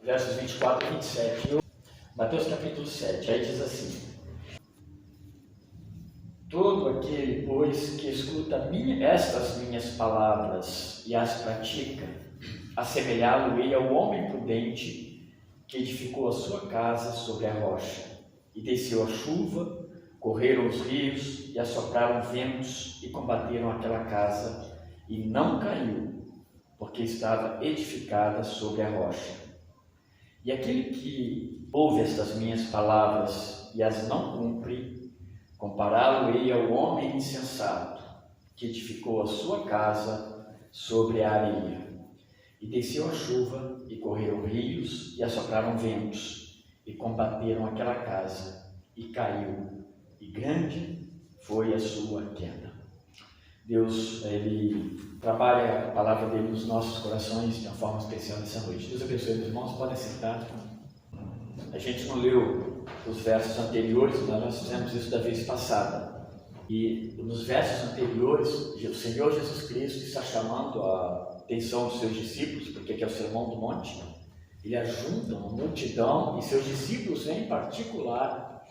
versos 24 e 27. Mateus capítulo 7, aí diz assim: todo aquele, pois, que escuta estas minhas palavras e as pratica, assemelhá-lo-ei ao homem prudente que edificou a sua casa sobre a rocha. E desceu a chuva, correram os rios e assopraram ventos e combateram aquela casa, e não caiu, porque estava edificada sobre a rocha. E aquele que ouve estas minhas palavras e as não cumpre, compará-lo-ei ao homem insensato, que edificou a sua casa sobre a areia. E desceu a chuva, e correram rios, e assopraram ventos, e combateram aquela casa, e caiu, e grande foi a sua queda. Deus, Ele trabalha a palavra dele nos nossos corações de uma forma especial nessa noite. Deus abençoe, meus irmãos, podem sentar. A gente não leu os versos anteriores, mas nós fizemos isso da vez passada. E nos versos anteriores, o Senhor Jesus Cristo está chamando a atenção dos seus discípulos, porque aqui é o Sermão do Monte. Ele ajunta uma multidão e seus discípulos em particular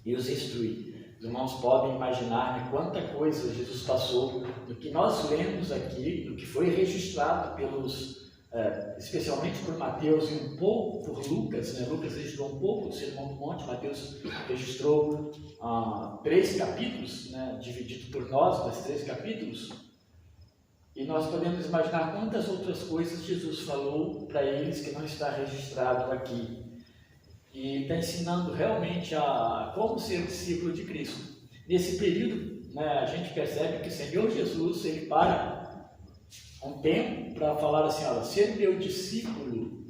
e os instrui. Os irmãos podem imaginar quanta coisa Jesus passou no que nós lemos aqui, no que foi registrado especialmente por Mateus e um pouco por Lucas. Lucas registrou um pouco do Sermão do Monte, Mateus registrou 3 capítulos, dividido por nós, mas 3 capítulos. E nós podemos imaginar quantas outras coisas Jesus falou para eles que não está registrado aqui. E está ensinando realmente a como ser discípulo de Cristo. Nesse período, a gente percebe que o Senhor Jesus, ele para um tempo para falar assim: olha, ser meu discípulo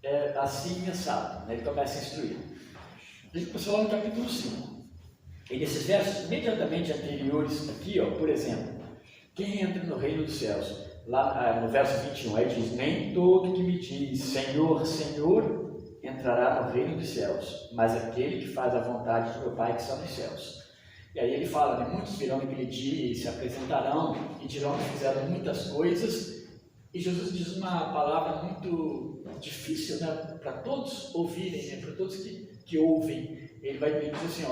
é assim assado. Ele começa a instruir. A gente começou lá no capítulo 5. E nesses versos imediatamente anteriores aqui, por exemplo, quem entra no reino dos céus? Lá no verso 21, aí diz: nem todo que me diz Senhor, Senhor entrará no reino dos céus, mas aquele que faz a vontade do meu Pai que está nos céus. E aí ele fala, muitos virão naquele dia e se apresentarão e dirão que fizeram muitas coisas. E Jesus diz uma palavra muito difícil, para todos ouvirem, para todos que ouvem. Ele vai dizer assim: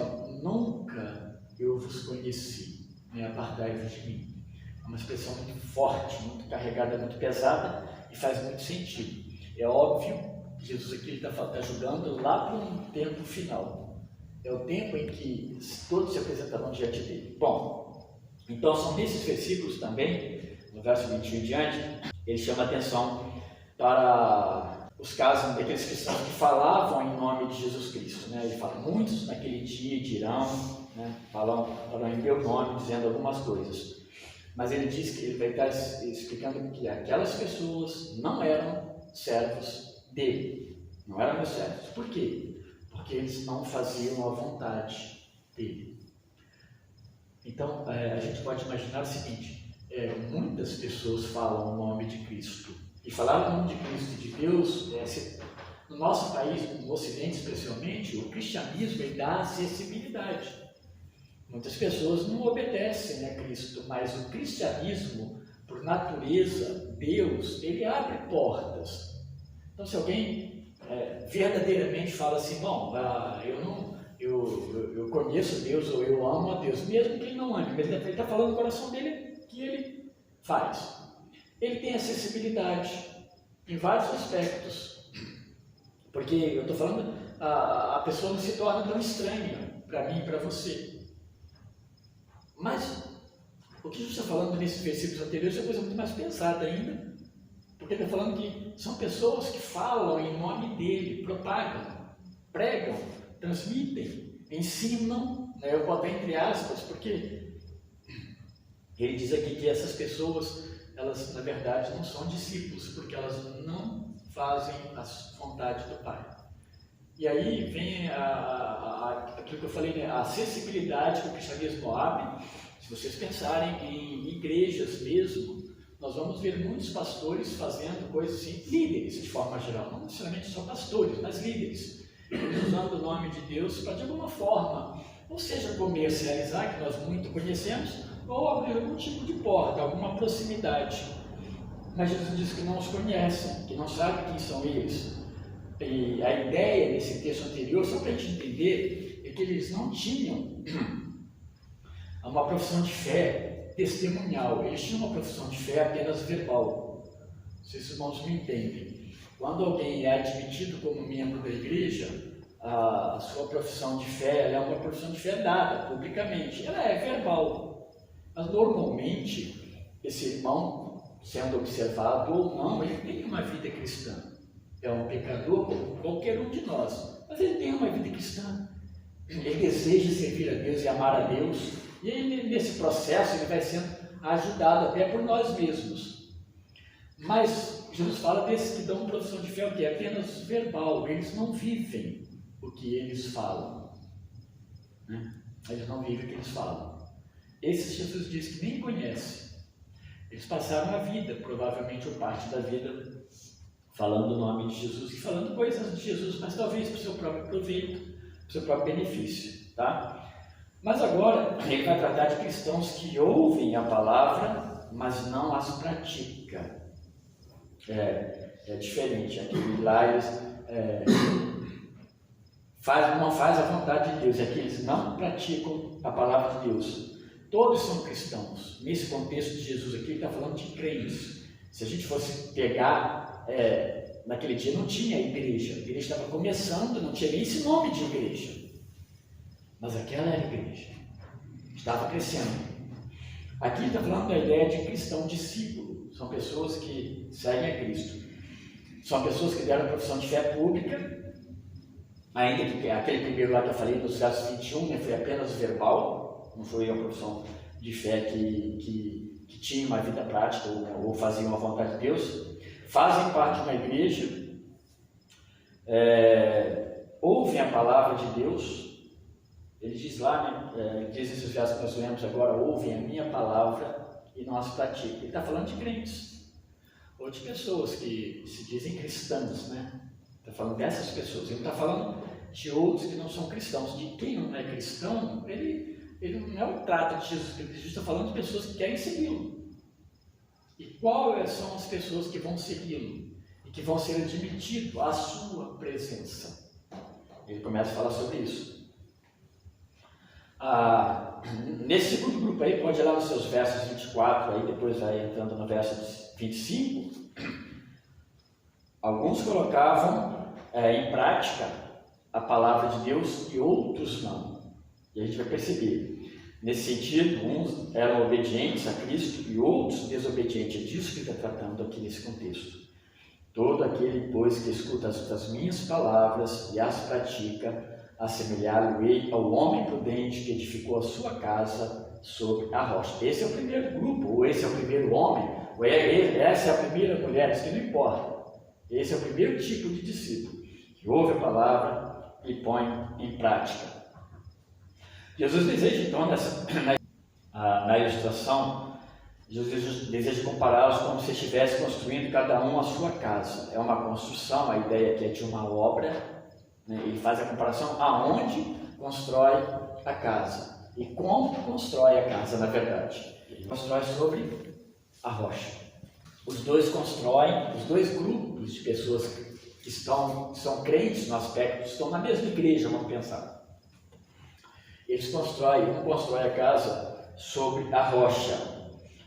nunca eu vos conheci, apartai-vos de mim. É uma expressão muito forte, muito carregada, muito pesada e faz muito sentido. É óbvio, Jesus aqui está julgando lá para um tempo final. É o tempo em que todos se apresentarão diante dele. Bom, então são nesses versículos também, no verso 21 em diante, ele chama atenção para os casos daqueles cristãos que falavam em nome de Jesus Cristo. Ele fala: muitos naquele dia dirão, falam em meu nome, dizendo algumas coisas. Mas ele diz que ele vai estar explicando que aquelas pessoas não eram servos dele, não eram meus servos. Por quê? Porque eles não faziam a vontade dele. Então, a gente pode imaginar o seguinte: muitas pessoas falam o nome de Cristo, e falar o nome de Cristo e de Deus, no nosso país, no Ocidente especialmente, o cristianismo ele dá acessibilidade. Muitas pessoas não obedecem a Cristo, mas o cristianismo, por natureza, Deus, ele abre portas. Então, se alguém verdadeiramente fala assim: bom, eu conheço Deus ou eu amo a Deus, mesmo que ele não ame, mas ele está falando no coração dele que ele faz. Ele tem acessibilidade em vários aspectos, porque eu estou falando, a pessoa não se torna tão estranha para mim e para você. Mas o que Jesus está falando nesses versículos anteriores é uma coisa muito mais pesada ainda. Porque está falando que são pessoas que falam em nome dele, propagam, pregam, transmitem, ensinam, eu boto entre aspas, porque ele diz aqui que essas pessoas, elas na verdade não são discípulos, porque elas não fazem a vontade do Pai. E aí vem aquilo que eu falei, a acessibilidade que o cristianismo abre. Se vocês pensarem em igrejas mesmo, nós vamos ver muitos pastores fazendo coisas assim, líderes de forma geral, não necessariamente só pastores, mas líderes, usando o nome de Deus para de alguma forma, ou seja, comercializar, que nós muito conhecemos, ou abrir algum tipo de porta, alguma proximidade. Mas Jesus diz que não os conhecem, que não sabe quem são eles. E a ideia nesse texto anterior, só para a gente entender, é que eles não tinham uma profissão de fé testemunial, eles tinham uma profissão de fé apenas verbal. Vocês irmãos me entendem. Quando alguém é admitido como membro da igreja, a sua profissão de fé é uma profissão de fé dada publicamente, ela é verbal. Mas normalmente, esse irmão, sendo observado ou não, ele tem uma vida cristã. É um pecador como qualquer um de nós, mas ele tem uma vida cristã. Ele deseja servir a Deus e amar a Deus, e ele, nesse processo ele vai sendo ajudado até por nós mesmos. Mas Jesus fala desses que dão profissão de fé, que é apenas verbal, eles não vivem o que eles falam. Né? Eles não vivem o que eles falam. Esses Jesus diz que nem conhece. Eles passaram a vida, provavelmente ou parte da vida, falando o nome de Jesus e falando coisas de Jesus, mas talvez para o seu próprio proveito, para o seu próprio benefício. Tá? Mas agora ele vai tratar de cristãos que ouvem a palavra, mas não as praticam. É diferente. Aqui lá eles não fazem a vontade de Deus, é que eles não praticam a palavra de Deus. Todos são cristãos. Nesse contexto de Jesus aqui, ele está falando de crentes. Se a gente fosse pegar, naquele dia não tinha igreja. A igreja estava começando, não tinha nem esse nome de igreja. Mas aquela era a igreja. Estava crescendo. Aqui está falando da ideia de cristão discípulo. São pessoas que seguem a Cristo. São pessoas que deram a profissão de fé pública, ainda que aquele primeiro lá que eu falei, nos versos 21, foi apenas verbal, não foi a profissão de fé que tinha uma vida prática ou faziam a vontade de Deus. Fazem parte de uma igreja, ouvem a palavra de Deus. Ele diz lá, diz esses versos que nós lemos agora, ouvem a minha palavra e não as praticam. Ele está falando de crentes, ou de pessoas que se dizem cristãs, né? Está falando dessas pessoas. Ele está falando de outros que não são cristãos. De quem não é cristão, ele não é o trato de Jesus. Jesus está falando de pessoas que querem segui-lo. E quais são as pessoas que vão segui-lo e que vão ser admitidos à sua presença? Ele começa a falar sobre isso. Nesse segundo grupo aí, pode ir lá nos seus versos 24, aí depois vai entrando no verso 25. Alguns colocavam em prática a palavra de Deus e outros não. E a gente vai perceber. Nesse sentido, uns eram obedientes a Cristo e outros desobedientes. É disso que ele está tratando aqui nesse contexto. Todo aquele, pois, que escuta as minhas palavras e as pratica, assemelhá-lo-ei ao homem prudente que edificou a sua casa sobre a rocha. Esse é o primeiro grupo, ou esse é o primeiro homem, ou essa é a primeira mulher, isso que não importa. Esse é o primeiro tipo de discípulo, que ouve a palavra e põe em prática. Jesus deseja, então, na ilustração, Jesus deseja compará-los como se estivesse construindo cada um a sua casa. É uma construção, a ideia aqui é de uma obra. Ele faz a comparação aonde constrói a casa e como constrói a casa, na verdade. Ele constrói sobre a rocha. Os dois constroem, os dois grupos de pessoas que são crentes no aspecto, estão na mesma igreja, vamos pensar. Eles constroem, um constrói a casa sobre a rocha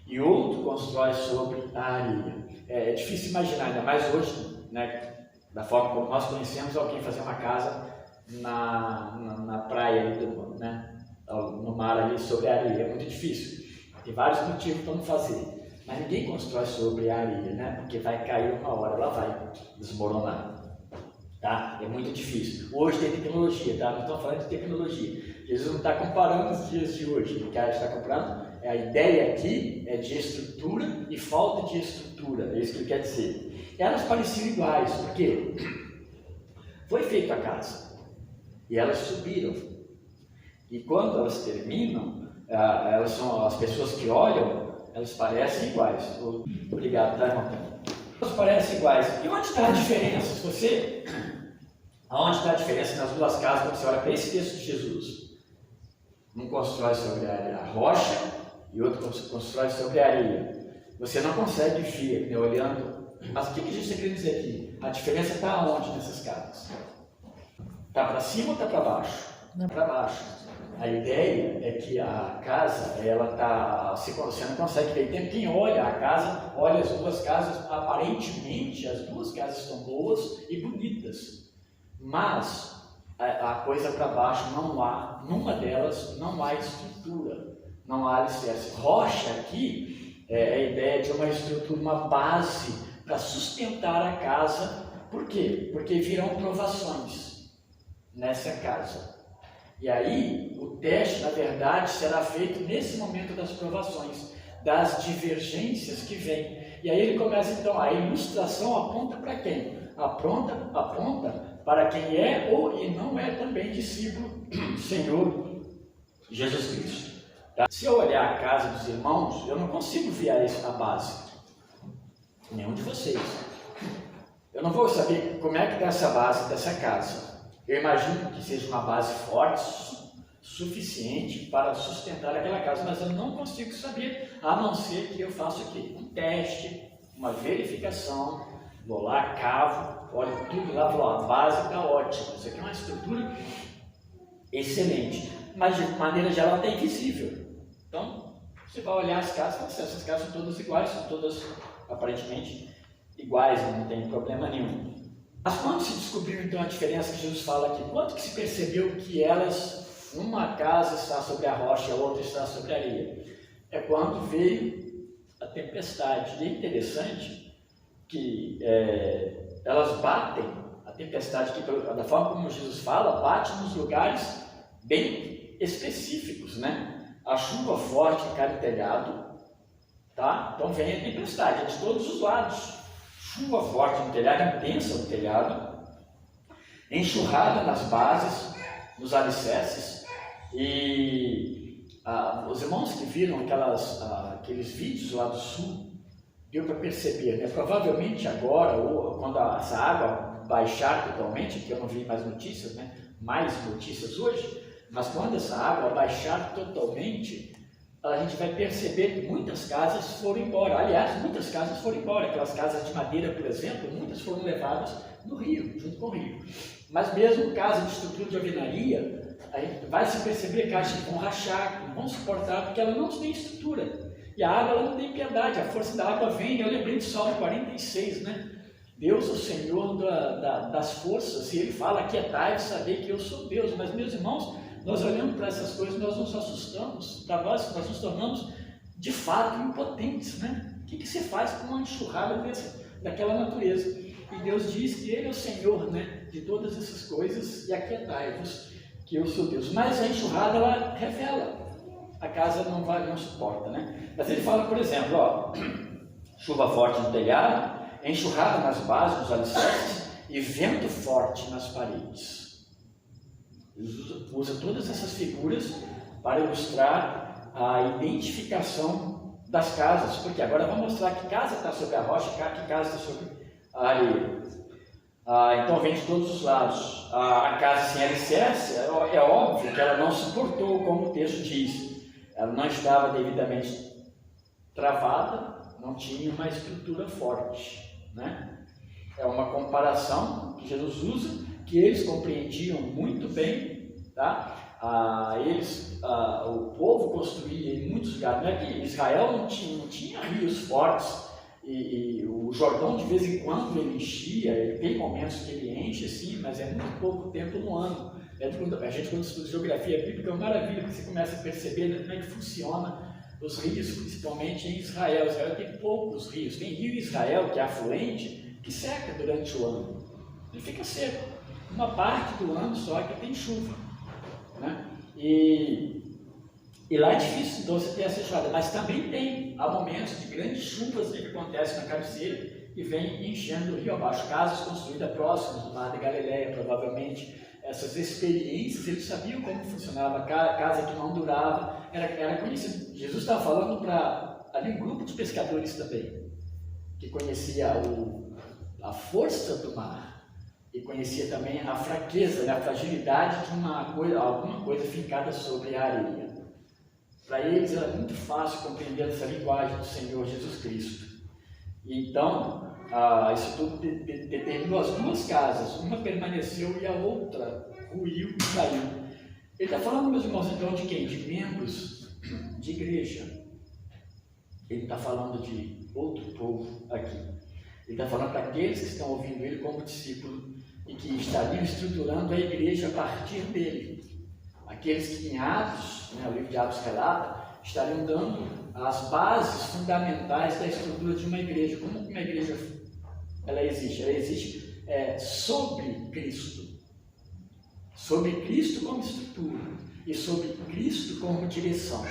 e outro constrói sobre a areia. É difícil imaginar, ainda mais hoje, né? Da forma como nós conhecemos alguém fazer uma casa na praia, né? No mar ali, sobre a areia. É muito difícil. Tem vários motivos para não fazer. Mas ninguém constrói sobre a areia, né? Porque vai cair uma hora, ela vai desmoronar. Tá? É muito difícil. Hoje tem tecnologia, tá? Não estamos falando de tecnologia. Jesus não está comparando os dias de hoje. O que a gente está comparando, a ideia aqui é de estrutura e falta de estrutura. É isso que ele quer dizer. Elas pareciam iguais, porque foi feita a casa e elas subiram. E quando elas terminam, elas são as pessoas que olham, elas parecem iguais. Obrigado, tá, irmão? Elas parecem iguais. E onde está a diferença? Aonde está a diferença nas duas casas quando você olha para esse texto de Jesus? Um constrói sobre a rocha e outro constrói sobre a areia. você não consegue ver, né, olhando. Mas o que a gente está querendo dizer aqui? A diferença está onde nessas casas? Está para cima ou está para baixo? Para baixo. A ideia é que a casa, ela está, você não consegue ver. Tem quem olha a casa, olha as duas casas, aparentemente as duas casas estão boas e bonitas, mas a coisa para baixo não há, numa delas não há estrutura, não há alicerce. Rocha aqui é a ideia de uma estrutura, uma base para sustentar a casa. Por quê? Porque virão provações nessa casa. E aí, o teste, na verdade, será feito nesse momento das provações, das divergências que vêm. E aí ele começa, então, a ilustração aponta para quem? Aponta para quem é ou e não é também discípulo do Senhor Jesus Cristo. Tá? Se eu olhar a casa dos irmãos, eu não consigo ver a base. Nenhum de vocês. Eu não vou saber como é que está essa base dessa casa. Eu imagino que seja uma base forte, suficiente para sustentar aquela casa, mas eu não consigo saber, a não ser que eu faça aqui um teste, uma verificação, vou lá, cavo, olho tudo lá, falo, a base está ótima, isso aqui é uma estrutura excelente, mas de maneira geral está invisível. Então, você vai olhar as casas, essas casas são todas iguais, são todas aparentemente iguais, não tem problema nenhum. Mas quando se descobriu então a diferença que Jesus fala aqui, quando que se percebeu que elas, uma casa está sobre a rocha e a outra está sobre a areia? É quando veio a tempestade. E é interessante que elas batem, a tempestade, que da forma como Jesus fala, bate nos lugares bem específicos, né? A chuva forte cai no telhado, tá? Então vem a tempestade, é de todos os lados. Chuva forte no telhado, intensa no telhado, enxurrada nas bases, nos alicerces, e os irmãos que viram aqueles vídeos lá do sul, deu para perceber, né? Provavelmente agora, ou quando essa água baixar totalmente, que eu não vi mais notícias, né? Mais notícias hoje, mas quando essa água baixar totalmente, a gente vai perceber que muitas casas foram embora. Aliás, muitas casas foram embora. Aquelas casas de madeira, por exemplo, muitas foram levadas no rio, junto com o rio. Mas mesmo casas de estrutura de alvenaria, a gente vai se perceber que elas vão rachar, não vão suportar, porque ela não tem estrutura. E a água ela não tem piedade, a força da água vem. Eu lembrei de Salmo 46, né? Deus é o Senhor das forças, e Ele fala, aquietai e saber que eu sou Deus. Mas, meus irmãos, nós olhamos para essas coisas, nós nos assustamos, para nós nos tornamos de fato impotentes, né? O que se faz com uma enxurrada daquela natureza? E Deus diz que Ele é o Senhor, né, de todas essas coisas, e aquietai-vos, que eu sou Deus. Mas a enxurrada, ela revela, a casa não suporta, né? Mas Ele fala, por exemplo, ó, chuva forte no telhado, enxurrada nas bases dos alicerces e vento forte nas paredes. Usa todas essas figuras para ilustrar a identificação das casas, porque agora vamos mostrar que casa está sobre a rocha, que casa está sobre a areia. Então vem de todos os lados. A casa sem alicerce, é óbvio que ela não suportou, como o texto diz. Ela não estava devidamente travada, não tinha uma estrutura forte, né? É uma comparação que Jesus usa, que eles compreendiam muito bem, tá? O povo construía em muitos lugares, não é que Israel não tinha rios fortes, e o Jordão de vez em quando ele enchia, ele tem momentos que ele enche, sim, mas é muito pouco tempo no ano. A gente, quando estuda geografia bíblica, é uma maravilha, porque você começa a perceber, né, como é que funciona os rios, principalmente em Israel. Israel tem poucos rios, tem rio Israel, que é afluente, que seca durante o ano, ele fica seco, uma parte do ano só que tem chuva, né? E lá é difícil, então você ter essa enxurrada, mas também há momentos de grandes chuvas que acontecem na cabeceira e vem enchendo o rio abaixo. Casas construídas próximas do mar da Galileia, provavelmente essas experiências, eles sabiam como funcionava, casa que não durava, era conhecido. Jesus estava falando para ali um grupo de pescadores também, que conhecia a força do mar e conhecia também a fraqueza, né, a fragilidade de alguma coisa fincada sobre a areia. Para eles era muito fácil compreender essa linguagem do Senhor Jesus Cristo. E então, isso tudo determinou as duas casas. Uma permaneceu e a outra ruiu e caiu. Ele está falando, meus irmãos, então de quem? De membros de igreja. Ele está falando de outro povo aqui. Ele está falando para aqueles que estão ouvindo ele como discípulo e que estariam estruturando a igreja a partir dele. Aqueles que em Atos, o livro de Atos relata, estariam dando as bases fundamentais da estrutura de uma igreja. Como uma igreja ela existe? Ela existe sobre Cristo. Sobre Cristo como estrutura e sobre Cristo como direção.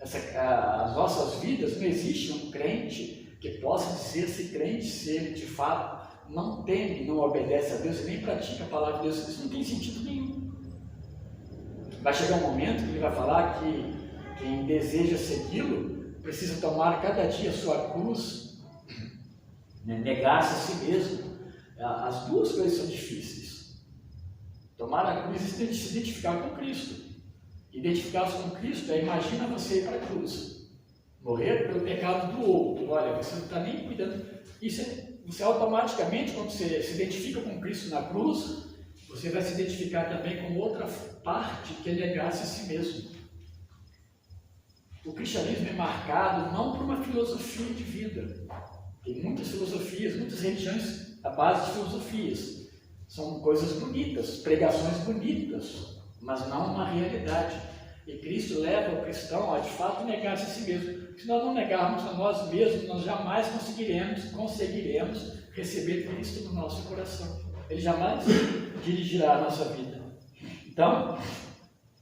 As nossas vidas, não existe um crente que possa dizer-se crente se ele de fato não teme, não obedece a Deus e nem pratica a palavra de Deus. Isso não tem sentido nenhum. Vai chegar um momento que ele vai falar que quem deseja segui-lo precisa tomar cada dia a sua cruz, negar-se a si mesmo. As duas coisas são difíceis. Tomar a cruz e se identificar com Cristo. Identificar-se com Cristo imagina você ir para a cruz, morrer pelo pecado do outro. Olha, você não está nem cuidando. Você automaticamente, quando você se identifica com Cristo na cruz, você vai se identificar também com outra parte que é negar-se a si mesmo. O cristianismo é marcado não por uma filosofia de vida. Tem muitas filosofias, muitas religiões à base de filosofias. São coisas bonitas, pregações bonitas, mas não uma realidade. E Cristo leva o cristão a de fato negar-se a si mesmo. Se nós não negarmos a nós mesmos, nós jamais conseguiremos receber Cristo no nosso coração. Ele jamais dirigirá a nossa vida. Então,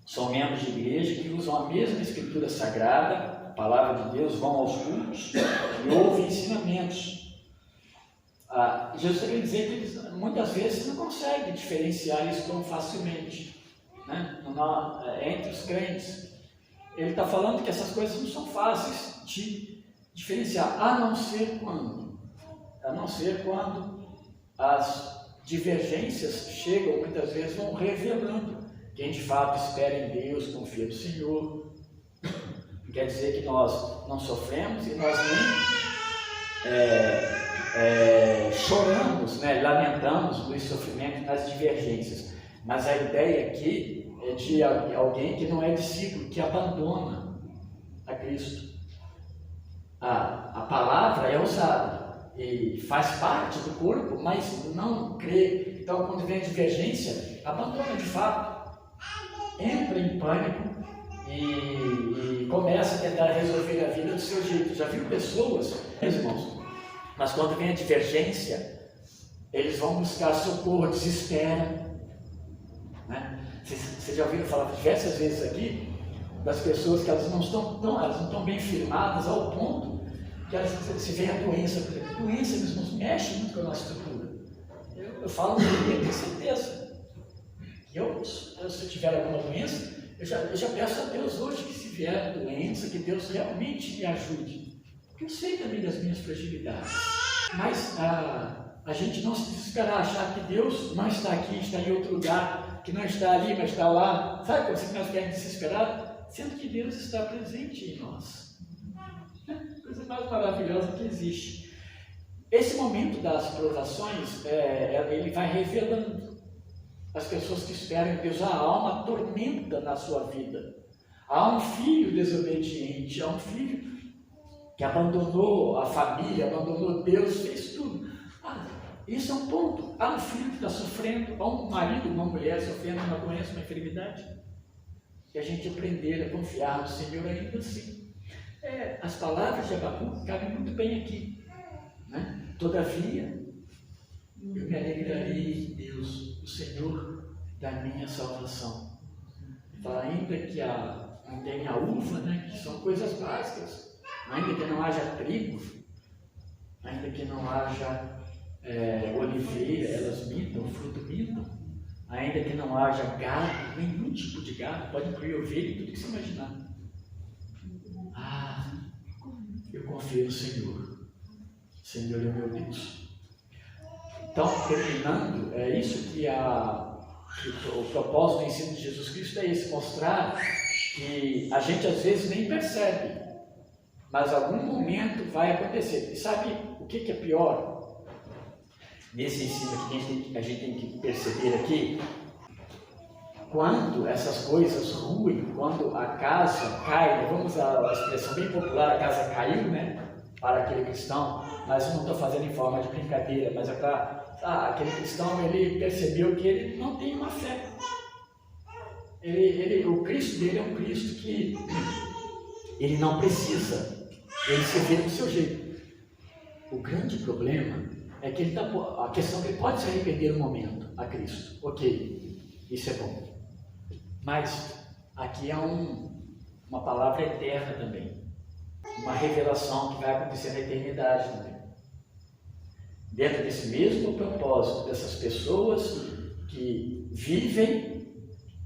são membros de igreja que usam a mesma escritura sagrada, a palavra de Deus, vão aos cultos e ouvem ensinamentos. Jesus quer dizer que eles muitas vezes não conseguem diferenciar isso tão facilmente, né? Entre os crentes. Ele está falando que essas coisas não são fáceis de diferenciar, a não ser quando as divergências chegam, muitas vezes vão revelando quem de fato espera em Deus, confia no Senhor. Quer dizer que nós não sofremos e nós nem choramos, lamentamos no sofrimento e nas divergências. Mas a ideia aqui é de alguém que não é discípulo, que abandona a Cristo. A palavra é usada e faz parte do corpo, mas não crê. Então, quando vem a divergência, abandona de fato, entra em pânico e começa a tentar resolver a vida do seu jeito. Já viu pessoas, irmãos? Mas quando vem a divergência, eles vão buscar socorro, desesperam. Né? Vocês já ouviram falar diversas vezes aqui das pessoas que elas não estão bem firmadas ao ponto que elas se vê a doença. Por exemplo, doença, eles não mexem muito com a nossa estrutura. Eu falo com ele, tenho certeza. Se eu tiver alguma doença, eu já peço a Deus hoje que se vier a doença, que Deus realmente me ajude. Porque eu sei também das minhas fragilidades. Mas a gente não se desesperar, achar que Deus não está aqui, está em outro lugar, que não está ali, mas está lá. Sabe quando nós ficamos desesperados? Sendo que Deus está presente em nós. Coisa mais maravilhosa que existe. Esse momento das provações, ele vai revelando as pessoas que esperam em Deus. Há uma tormenta na sua vida. Há um filho desobediente, há um filho que abandonou a família, abandonou Deus, fez tudo. Isso é um ponto. Há um filho que está sofrendo, há um marido, uma mulher sofrendo uma doença, uma enfermidade. E a gente aprender a confiar no Senhor ainda assim. As palavras de Abacuque cabem muito bem aqui. Né? Todavia, eu me alegrarei em Deus, o Senhor da minha salvação. Fala, ainda que não tenha uva, né, que são coisas básicas, ainda que não haja trigo, ainda que não haja oliveira, elas mintam, o fruto mintam, ainda que não haja gado, nenhum tipo de gado, pode incluir ovelha e tudo que você imaginar. Eu confio no Senhor. Senhor é meu Deus. Então, terminando, é isso que o propósito do ensino de Jesus Cristo é esse, mostrar E a gente às vezes nem percebe, mas algum momento vai acontecer. E sabe o que é pior? Nesse ensino que a gente tem que perceber aqui, quando essas coisas ruins, quando a casa cai, né, vamos usar a expressão bem popular, a casa caiu, né, para aquele cristão, mas eu não estou fazendo em forma de brincadeira, mas é para aquele cristão, ele percebeu que ele não tem uma fé. O Cristo dele é um Cristo que ele não precisa, ele se vê do seu jeito. O grande problema é que a questão é que ele pode se arrepender no momento a Cristo. Ok, isso é bom. Mas aqui há uma palavra eterna também. Uma revelação que vai acontecer na eternidade também. Dentro desse mesmo propósito, dessas pessoas que vivem,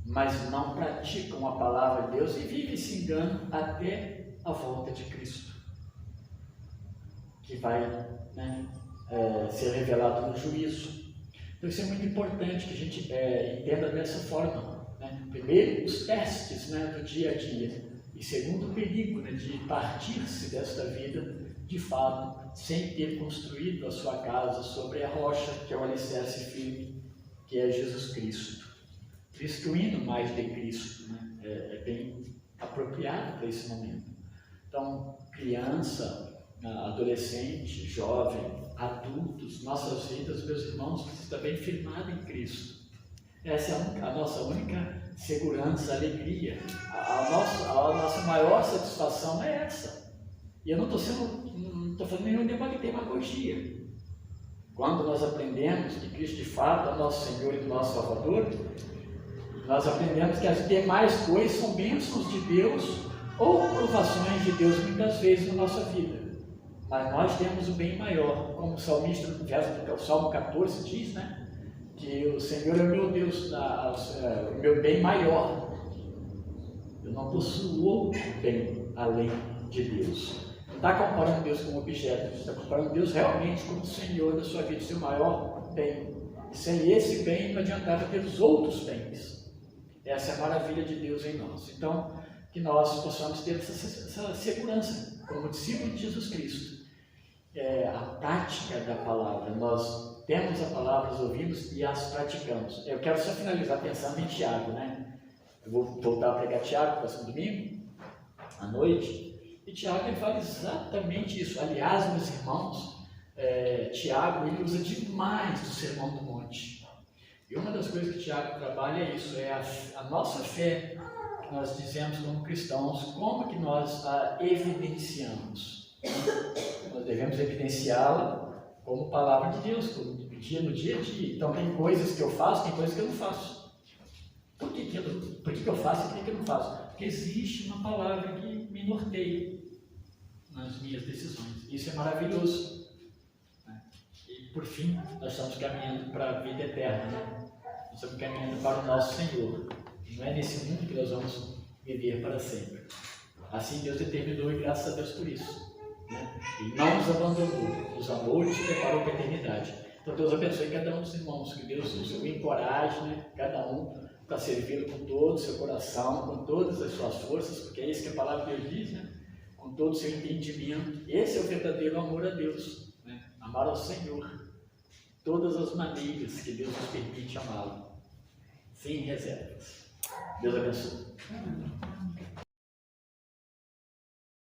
mas não praticam a palavra de Deus e vivem se enganam até a volta de Cristo, que vai, né, ser revelado no juízo. Então isso é muito importante que a gente entenda dessa forma, né? Primeiro, os testes, né, do dia a dia, e segundo, o perigo, né, de partir-se desta vida de fato, sem ter construído a sua casa sobre a rocha, que é o alicerce firme, que é Jesus Cristo. Cristo-hino mais de Cristo, né? É bem apropriado para esse momento. Então, criança, adolescente, jovem, adultos, nossas vidas, meus irmãos, precisam estar bem firmadas em Cristo. Essa é a nossa única segurança, alegria. A nossa maior satisfação é essa. E eu não estou fazendo nenhum demagogia. Quando nós aprendemos que Cristo de fato é o nosso Senhor e nosso Salvador, nós aprendemos que as demais coisas são bênçãos de Deus ou provações de Deus muitas vezes na nossa vida. Mas nós temos o bem maior, como o salmista no verso do Salmo 14 diz, né? Que o Senhor é o meu Deus, o meu bem maior. Eu não possuo outro bem além de Deus. Não está comparando Deus como objeto, está comparando Deus realmente como o Senhor da sua vida, seu maior bem. E sem esse bem não adiantava ter os outros bens. Essa é a maravilha de Deus em nós. Então, que nós possamos ter essa segurança como discípulos de Jesus Cristo. A prática da palavra, nós temos a palavra, as ouvimos e as praticamos. Eu quero só finalizar pensando em Tiago, né? Eu vou voltar a pregar Tiago no próximo domingo, à noite, e Tiago ele fala exatamente isso. Aliás, meus irmãos, Tiago ele usa demais do Sermão do Monte. E uma das coisas que Tiago trabalha é isso, é a nossa fé, que nós dizemos como cristãos, como que nós a evidenciamos. Nós devemos evidenciá-la como palavra de Deus, no dia a dia. Então tem coisas que eu faço, tem coisas que eu não faço. Por que eu faço e por que eu não faço? Porque existe uma palavra que me norteia nas minhas decisões. Isso é maravilhoso. E por fim, nós estamos caminhando para a vida eterna, né? Nós estamos caminhando para o nosso Senhor. Não é nesse mundo que nós vamos viver para sempre. Assim Deus determinou e graças a Deus por isso. E não nos abandonou, nos amou e nos preparou para a eternidade. Então Deus abençoe cada um dos irmãos, que Deus o encoraje, né? Cada um para servi-lo com todo o seu coração, com todas as suas forças, porque é isso que a palavra de Deus diz, né? Com todo o seu entendimento. Esse é o verdadeiro amor a Deus, né? Amar ao Senhor, todas as maneiras que Deus nos permite amá-lo, sem reservas. Deus abençoe.